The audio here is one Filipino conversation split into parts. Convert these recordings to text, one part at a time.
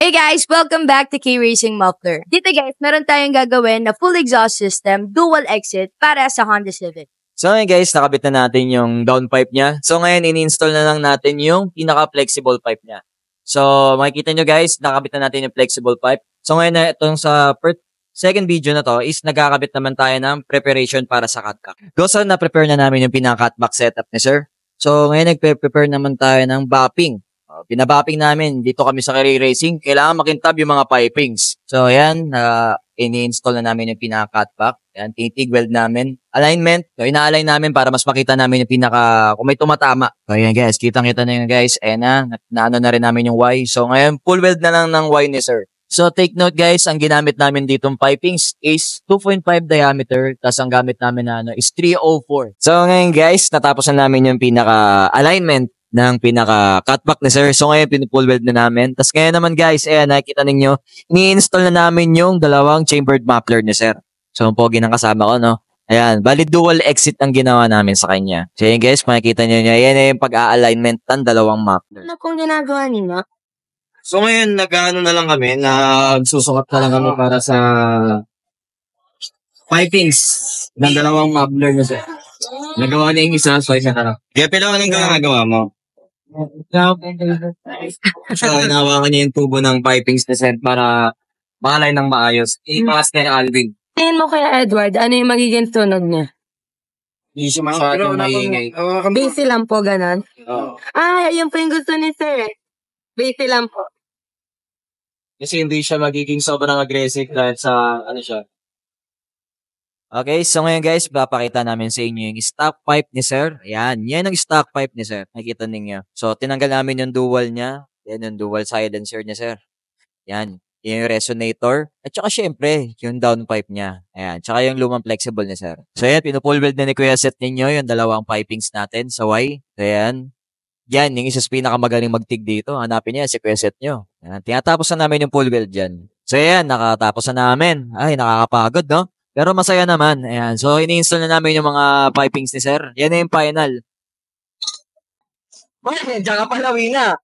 Hey guys, welcome back to K-Racing Muffler. Dito guys, meron tayong gagawin na full exhaust system, dual exit para sa Honda Civic. So ngayon guys, nakabit na natin yung downpipe niya. So ngayon, ini-install na lang natin yung pinaka-flexible pipe niya. So makikita nyo guys, nakabit na natin yung flexible pipe. So ngayon, itong sa second video na to is nagkakabit naman tayo ng preparation para sa catback. So na-prepare na namin yung pinaka-catback setup ni sir. So ngayon, nagpe-prepare naman tayo ng bapping. Pinabapping namin dito kami sa K-Racing. Kailangan makintab yung mga pipings. So ayan, ini-install na namin yung pinaka-catback. Ayan, tinitig weld namin. Alignment, so ina-align namin para mas makita namin yung kung may tumatama. So ayan guys, kitang-kita na yun guys. Ayan na rin namin yung Y. So ngayon, full weld na lang ng Y ni sir. So take note guys, ang ginamit namin ditong pipings is 2.5 diameter. Tapos ang gamit namin na is 304. So ngayon guys, natapos na namin yung pinaka-alignment ng pinaka-cutback ni sir. So ngayon, pinupull weld na namin. Tapos ngayon naman guys, ayan, nakikita ninyo, ini-install na namin yung dalawang chambered muffler ni sir. So, pogi ng kasama ko, no? Ayan, bali dual exit ang ginawa namin sa kanya. So yun guys, makikita nyo niya, yan yung pag-a-alignment ng dalawang muffler. Ano pong ginagawa ninyo? So ngayon, nag-ano na lang kami, nagsusukat na lang kami para sa pipings ng dalawang muffler ni sir. Nagawa niya yung isa, so isa na lang. Kaya pero anong ginagawa mo? So, hinawakan niya yung tubo ng pipings na set para makalay ng maayos. Ipakas kay Alvin. Tingin mo kaya Edward, ano yung magiging tunog niya? Hindi siya masyadong maingay. Basic lang po, ganon? Oo. Yun po yung gusto ni sir eh. Basic lang po. Kasi hindi siya magiging sobrang aggressive dahil sa, ano siya. Okay, so ngayon guys, papakita namin sa inyo yung stock pipe ni sir. Ayan, yan ang stock pipe ni sir. Nakikita ninyo. So, tinanggal namin yung dual niya. Yan yung dual silencer niya sir. Yan, yung resonator. At saka syempre, yung downpipe niya. Ayan, tsaka yung lumang flexible ni sir. So yan, pinupull weld na ni Kuya Seth ninyo yung dalawang pipings natin sa Y. So yan. Yan, yung isa sa pinakamagaling magtig dito. Hanapin niya si Kuya Seth nyo. Ayan, tinatapos na namin yung pull weld dyan. So yan, nakatapos na namin. Ay, nakakapagod, no? Pero masaya naman. Ayan. So, ini-install na namin yung mga pipings ni sir. Yan na yung final. Okay, diyan ka pala, Wina.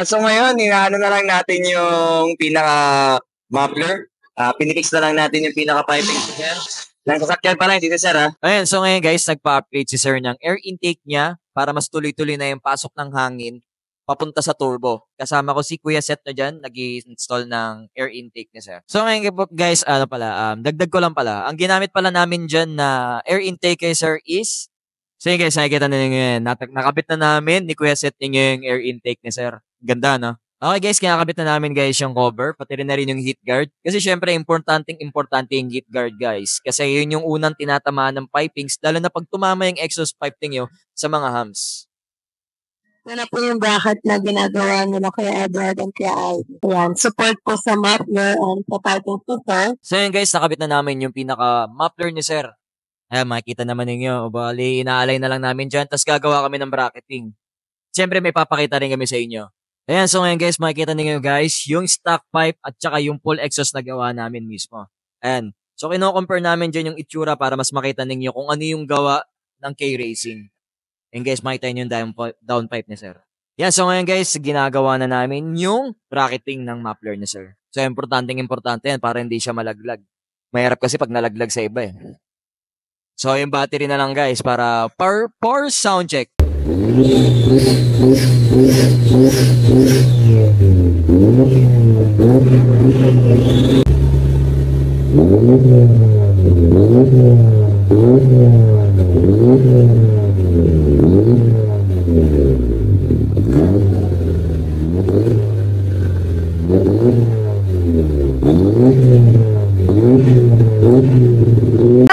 So ngayon, inaano na lang natin yung pinaka-muffler. Pinipix na lang natin yung pinaka-pipings ni sir. Lang sasakyan pala, hindi na sir ha. Ayan. So ngayon guys, nagpa-upgrade si sir ng air intake niya para mas tuloy-tuloy na yung pasok ng hangin papunta sa turbo. Kasama ko si Kuya Seth na dyan, nag-install ng air intake ni sir. So ngayon guys, dagdag ko lang pala. Ang ginamit pala namin dyan na air intake kay sir is, so yun guys, nakikita na nyo yun. Nakabit na namin ni Kuya Seth yung air intake ni sir. Ganda, no? Okay guys, kinakabit na namin guys yung cover, pati rin na rin yung heat guard. Kasi syempre, importante yung heat guard guys. Kasi yun yung unang tinatamaan ng pipings, lalo na pag tumama yung exhaust pipe ninyo sa mga hams. Ano po yung bracket na ginagawa nila kaya Edward and kaya Ivy. Ayan, support po sa muffler and sa piping filter. So yun guys, nakabit na namin yung pinaka-muffler ni sir. Ayan, makikita naman ninyo. Bali, inaalay na lang namin dyan, tapos gagawa kami ng bracketing. Siyempre, may papakita rin kami sa inyo. Ayan, so ngayon guys, makikita ninyo guys, yung stock pipe at saka yung full exhaust na gawa namin mismo. Ayan. So, kino-compare namin dyan yung itsura para mas makita ninyo kung ano yung gawa ng K-Racing. And guys, makita nyo yung downpipe ni sir. Yan, so ngayon guys, ginagawa na namin yung bracketing ng muffler ni sir. So, importante yan para hindi siya malaglag. Mahirap kasi pag nalaglag sa iba eh. So, yung battery na lang guys para power sound check.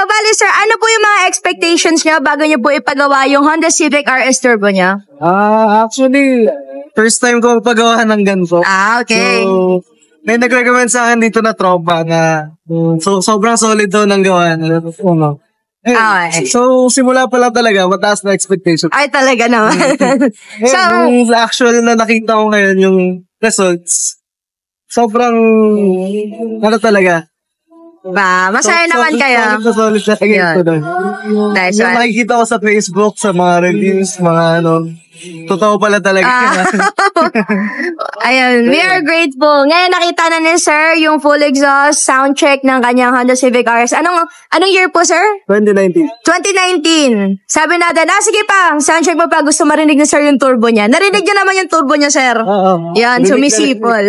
Bali sir, ano po yung mga expectations niyo bago niyo po ipagawa yung Honda Civic RS Turbo niya? Actually, first time ko magpagawa ng ganito. Okay. So, may nag-recommend sa akin dito na tropa na sobrang solid daw ng gawa. Okay. So, simula pa lang talaga, mataas na expectation. Ay, talaga naman. So, yung actual na nakita ko ngayon, yung results, sobrang, talaga. Masaya naman kayo. Solid talaga ito doon. Nice Yung one. nakikita ko sa Facebook, sa mga reviews, mga Totoo pala talaga. Ayun, we are grateful. Ngayon nakita na ni Sir yung full exhaust sound check ng kanyang Honda Civic RS. Anong year po, Sir? 2019. 2019. Sabi natin, sige pa, sound check mo pa. Gusto marinig ni Sir yung turbo niya. Narinig niyo naman yung turbo niya, Sir. Oo. Yan, Rinig na sumisipol.